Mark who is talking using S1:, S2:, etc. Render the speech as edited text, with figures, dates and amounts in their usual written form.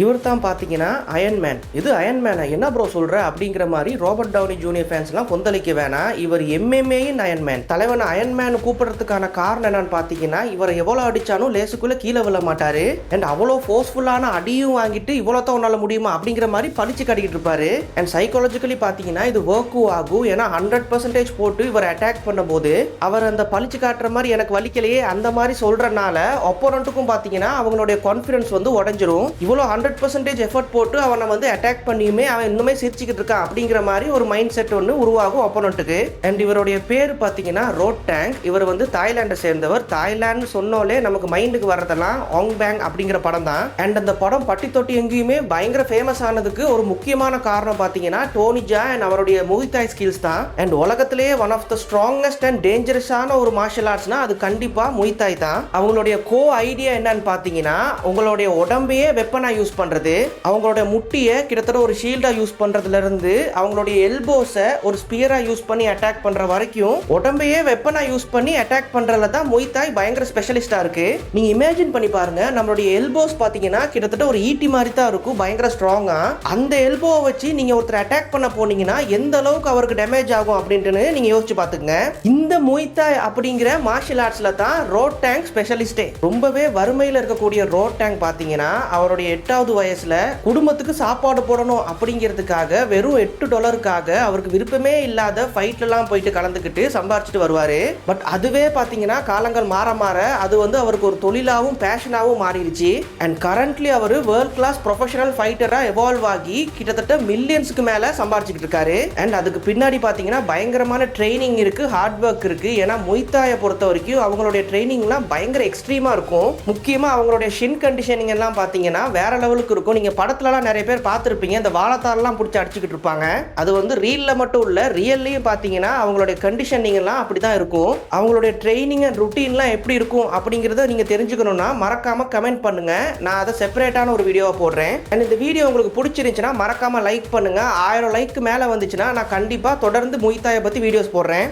S1: இவர் தான் பார்த்தீங்கன்னா அயன் மேன். இது அயன் மேனா என்ன ப்ரோ சொல்ற அப்படிங்கிற மாதிரி ராபர்ட் டவுனி ஜூனியர் ஃபேன்ஸ்லாம் கொந்தளிக்க வேணாம். இவர் எம்எம்ஏயின் அயன் மேன். தலைவனை அயன் மேன் கூப்பிடுறதுக்கான காரணம் என்னன்னு பார்த்தீங்கன்னா, இவரை எவ்வளோ அடிச்சாலும் லேசுக்குள்ள கீழே விழ மாட்டாரு. அண்ட் அவ்வளோ ஃபோர்ஸ்ஃபுல்லான அடியும் வாங்கிட்டு இவ்வளோ தான் உன்னால முடியுமா அப்படிங்கிற மாதிரி பழிச்சு காட்டிக்கிட்டு இருப்பாரு. அண்ட் சைக்காலஜிக்கலி பார்த்தீங்கன்னா இது ஒர்க்கும் ஆகும். ஏன்னா 100% போட்டு இவர் அட்டாக் பண்ணும்போது அவர் அந்த பழிச்சு காட்டுற மாதிரி எனக்கு வலிக்கலையே அந்த மாதிரி சொல்றனால ஒப்போனண்ட்டுக்கும் பார்த்தீங்கன்னா அவங்களுடைய கான்ஃபிடன்ஸ் வந்து உடஞ்சிரும். இவ்வளோ 100% எஃபர்ட் போட்டு அவனை வந்து அட்டாக் பண்ணியுமே அவன் இன்னுமே சிரிச்சுக்கிட்டு இருக்கான் அப்படிங்கிற மாதிரி ஒரு மைண்ட் செட் ஒன்று உருவாகும் ஒப்போனண்ட்டுக்கு. அண்ட் இவருடைய பேர் பார்த்தீங்கன்னா ரோட் டேங்க். இவர் வந்து தாய்லாண்டை சேர்ந்தவர். தாய்லாந்து சொன்னோலே நமக்கு மைண்டுக்கு வரதெல்லாம் ஆங் பேங் அப்படிங்கிற படம் தான். அண்ட் அந்த படம் பட்டி தொட்டி எங்கேயுமே பயங்கர ஃபேமஸ் ஆனதுக்கு ஒரு முக்கியமான காரணம் பார்த்தீங்கன்னா டோனி ஜா அண்ட் அவருடைய முய்தாய் ஸ்கில்ஸ் தான். அண்ட் உலகத்திலேயே one of the strongest and டேஞ்சரஸான ஒரு மார்ஷல் ஆர்ட்ஸ்னா அது கண்டிப்பா முய்தாய் தான். அவங்களுடைய கோ ஐடியா என்னன்னு பார்த்தீங்கன்னா, உங்களுடைய உடம்பையே வெப்பனா யூஸ் பண்றது, அவங்களோட முட்டியை கிட்டத்தட்ட ஒரு ஷீல்டா யூஸ் பண்றதுல இருந்து அவங்களுடைய எல்போஸை ஒரு ஸ்பியரா யூஸ் பண்ணி அட்டாக் பண்ற வரைக்கும் உடம்பையே வெப்பனா யூஸ் பண்ணி அட்டாக் பண்றதுல தான் முய்தாய் பயங்கர ஸ்பெஷலிஸ்டா இருக்கு. நீங்க இமேஜின் பண்ணி பாருங்க, நம்மளுடைய எல்போஸ் பாத்தீங்கன்னா கிட்டத்தட்ட ஒரு ஈட்டி மாதிரி தான் இருக்கும், பயங்கர ஸ்ட்ராங்கா. அந்த எல்போவை வச்சு நீங்க ஒருத்தர் அட்டாக் பண்ண போனீங்கன்னா எந்த அளவுக்கு அவருக்கு டேமேஜ் ஆகும் அப்படின்ட்டு நீங்க யோசிச்சு பாத்துங்க. இந்த முய்தாய் அப்படிங்கிற மார்ஷல் ஆர்ட்ஸ்ல தான் ரோட் டேங்க் ஸ்பெஷலிஸ்டே. ரொம்பவே வறுமையில இருக்கக்கூடிய ரோட் டேங்க் பாத்தீங்கன்னா அவருடைய 8வது வயசுல குடும்பத்துக்கு சாப்பாடு போடணும் அப்படிங்கிறதுக்காக வெறும் $8 அவருக்கு விருப்பமே இல்லாத ஃபைட்லாம் போயிட்டு கலந்துக்கிட்டு சம்பாரிச்சிட்டு வருவாரு. பட் அதுவே பாத்தீங்கன்னா காலங்கள் மாற மாற அது வந்து அவருக்கு ஒரு தொழிலாவும் பேஷனாவும் மாறிடுச்சு. அண்ட் கரண்ட்லி அவர் வேர்ல்ட் கிளாஸ் ப்ரொஃபஷனல் ஃபைட்டரா எவால்வ் ஆகி கிட்டத்தட்ட மில்லியன்ஸ்க்கு மேல சம்பாரிச்சுக்கிட்டு இருக்காரு. அண்ட் அதுக்கு பின்னாடி பாத்தீங்கன்னா பயங்கரமான ட்ரைனிங் இருக்கு, ஹார்ட் ஒர்க் இருக்கு. ஏன்னா முய்தாயை பொறுத்த வரைக்கும் அவங்களுடைய ட்ரைனிங்லாம் பயங்கர எக்ஸ்ட்ரீமா இருக்கும். முக்கியமா அவங்களுடைய ஷின் கண்டிஷனிங் எல்லாம் பாத்தீங்கன்னா வேற லெவலுக்கு இருக்கும். நீங்க படத்துலலாம் நிறைய பேர் பார்த்துருப்பீங்க, இந்த வாழைத்தாரெல்லாம் பிடிச்சி அடிச்சுக்கிட்டு இருப்பாங்க. அது வந்து ரீல்ல மட்டும் இல்ல, ரியல்லையும் பார்த்தீங்கன்னா அவங்களுடைய கண்டிஷனிங் எல்லாம் அப்படிதான் இருக்கும். அவங்களுடைய ட்ரைனிங் அண்ட் ருட்டீன்லாம் எப்படி இருக்கும் அப்படிங்கிறத நீங்க தெரிஞ்சுக்கணும்னா மறக்காம கமெண்ட் பண்ணுங்க. நான் அதை செப்பரேட்டான ஒரு வீடியோவை போடுறேன். அண்ட் இந்த வீடியோ உங்களுக்கு பிடிச்சிருந்துச்சுன்னா மறக்காம லைக் பண்ணுங்க. 1000 லைக் மேலே வந்துச்சுன்னா நான் கண்டிப்பாக தொடர்ந்து முய்தாயை பற்றி வீடியோஸ் போடுறேன்.